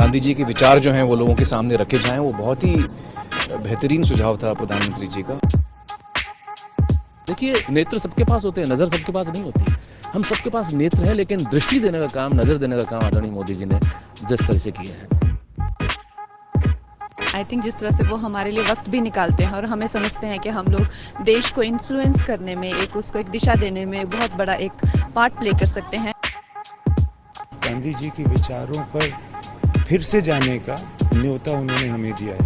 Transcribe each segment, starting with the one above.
गांधी जी के विचार जो हैं वो लोगों के सामने रखे जाएं, वो बहुत ही बेहतरीन सुझाव था प्रधानमंत्री जी का। देखिए, नेत्र सबके पास होते हैं, नज़र सबके पास नहीं होती। हम सबके पास नेत्र है, लेकिन दृष्टि देने का काम, नज़र देने का काम आदरणीय मोदी जी ने जिस तरह से किया है। आई थिंक जिस तरह से वो हमारे लिए वक्त भी निकालते हैं और हमें समझते हैं कि हम लोग देश को इन्फ्लुएंस करने में, उसको एक दिशा देने में बहुत बड़ा एक पार्ट प्ले कर सकते हैं। गांधी जी के विचारों पर फिर से जाने का न्योता उन्होंने हमें दिया है।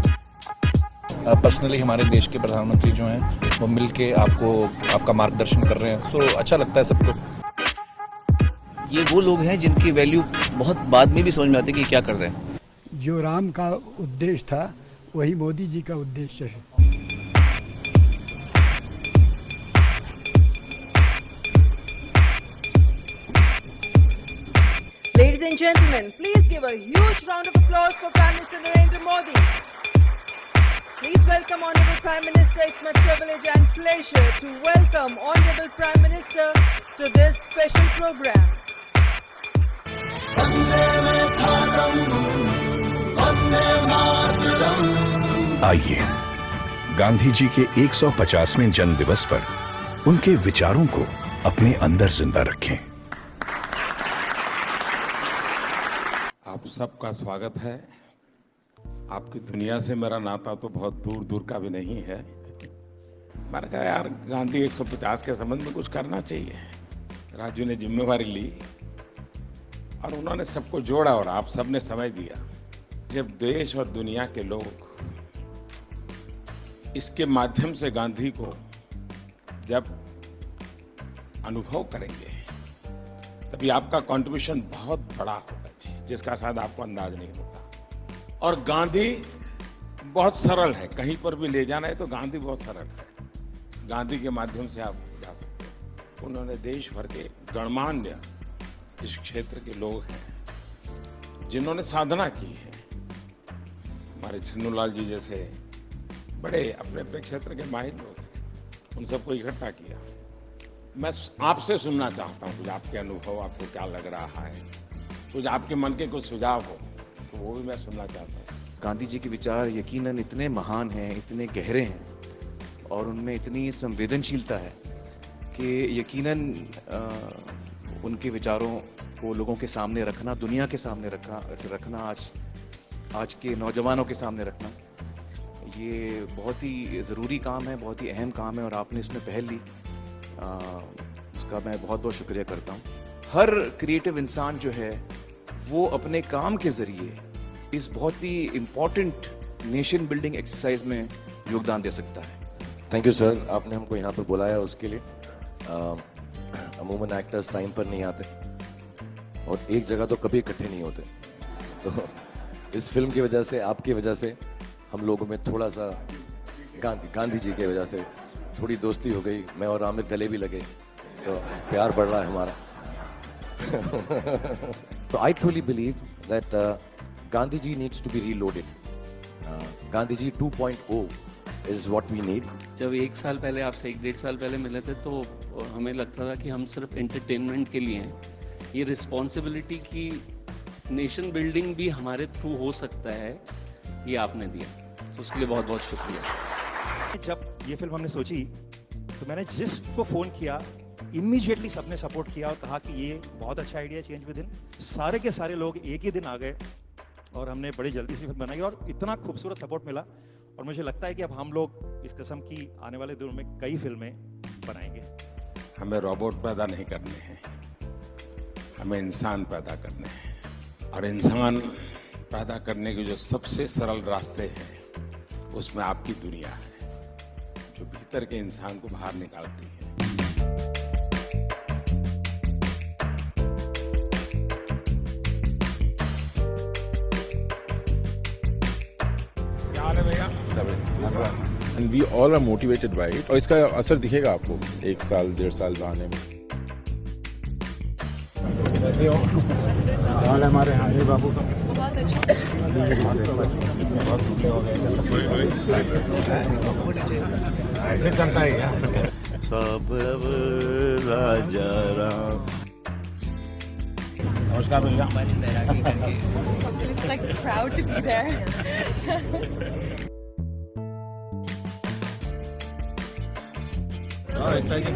पर्सनली हमारे देश के प्रधानमंत्री जो हैं वो मिलके आपका मार्गदर्शन कर रहे हैं, सो अच्छा लगता है सबको। ये वो लोग हैं जिनकी वैल्यू बहुत बाद में भी समझ में आती है कि क्या कर रहे हैं। जो राम का उद्देश्य था वही मोदी जी का उद्देश्य है। Ladies and gentlemen, please give a huge round of applause for Prime Minister Narendra Modi. Please welcome Honorable Prime Minister. It's my privilege and pleasure to welcome Honorable Prime Minister to this special program. आइए गांधी जी के 150वें जन्म दिवस पर उनके विचारों को अपने अंदर जिंदा रखें। आप सबका स्वागत है। आपकी दुनिया से मेरा नाता तो बहुत दूर दूर का भी नहीं है। मैंने कहा यार गांधी 150 के संबंध में कुछ करना चाहिए। राजू ने जिम्मेवारी ली और उन्होंने सबको जोड़ा और आप सबने समझ दिया। जब देश और दुनिया के लोग इसके माध्यम से गांधी को जब अनुभव करेंगे तभी आपका कंट्रीब्यूशन बहुत बड़ा होगा जी, जिसका शायद आपको अंदाज नहीं होगा। और गांधी बहुत सरल है, कहीं पर भी ले जाना है तो गांधी बहुत सरल है। गांधी के माध्यम से आप जा सकते हैं। उन्होंने देश भर के गणमान्य इस क्षेत्र के लोग हैं जिन्होंने साधना की है। हमारे छन्नूलाल जी जैसे बड़े अपने अपने क्षेत्र के माहिर लोग हैं, उन सबको इकट्ठा किया। मैं आपसे सुनना चाहता हूँ कुछ आपके अनुभव, आपको क्या लग रहा है, कुछ आपके मन के कुछ सुझाव हो तो वो भी मैं सुनना चाहता हूँ। गांधी जी के विचार यकीनन इतने महान हैं, इतने गहरे हैं और उनमें इतनी संवेदनशीलता है कि यकीनन उनके विचारों को लोगों के सामने रखना, दुनिया के सामने रखना, आज के नौजवानों के सामने रखना, ये बहुत ही ज़रूरी काम है, बहुत ही अहम काम है और आपने इसमें पहल ली, उसका मैं बहुत बहुत शुक्रिया करता हूँ। हर क्रिएटिव इंसान जो है वो अपने काम के ज़रिए इस बहुत ही इम्पॉर्टेंट नेशन बिल्डिंग एक्सरसाइज में योगदान दे सकता है। थैंक यू सर, आपने हमको यहाँ पर बुलाया उसके लिए। अमूमन एक्टर्स टाइम पर नहीं आते और एक जगह तो कभी इकट्ठे नहीं होते, तो इस फिल्म की वजह से, आपकी वजह से हम लोगों में थोड़ा सा गांधी जी की वजह से थोड़ी दोस्ती हो गई। मैं और आमिर गले भी लगे, तो प्यार बढ़ रहा है हमारा। तो I truly believe that Gandhi ji needs to be reloaded. Gandhi ji 2.0 is what we need. जब 1 साल पहले आपसे 1-1.5 साल पहले मिले थे तो हमें लगता था कि हम सिर्फ एंटरटेनमेंट के लिए हैं। ये रिस्पॉन्सिबिलिटी की नेशन बिल्डिंग भी हमारे थ्रू हो सकता है, ये आपने दिया, तो उसके लिए बहुत बहुत शुक्रिया। जब ये फिल्म हमने सोची तो मैंने जिसको फ़ोन किया इमीडिएटली सबने सपोर्ट किया और कहा कि ये बहुत अच्छा आइडिया, चेंज विद इन। सारे के सारे लोग एक ही दिन आ गए और हमने बड़ी जल्दी से फिल्म बनाई और इतना खूबसूरत सपोर्ट मिला। और मुझे लगता है कि अब हम लोग इस किस्म की आने वाले दिनों में कई फिल्में बनाएंगे। हमें रोबोट पैदा नहीं करने हैं, हमें इंसान पैदा करने हैं। और इंसान पैदा करने के जो सबसे सरल रास्ते हैं उसमें आपकी दुनिया है, जो भीतर के इंसान को बाहर निकालती है। क्या हाल है भैया? And we all are motivated by it. और इसका असर दिखेगा आपको 1 साल 1.5 साल आने में। कैसे हो? हाल हमारे यहाँ बाबू का बहुत अच्छा। ऐसे चलता है क्या? सब राजा राम। नमस्कार भैया। just like proud to be there. Oh, exciting.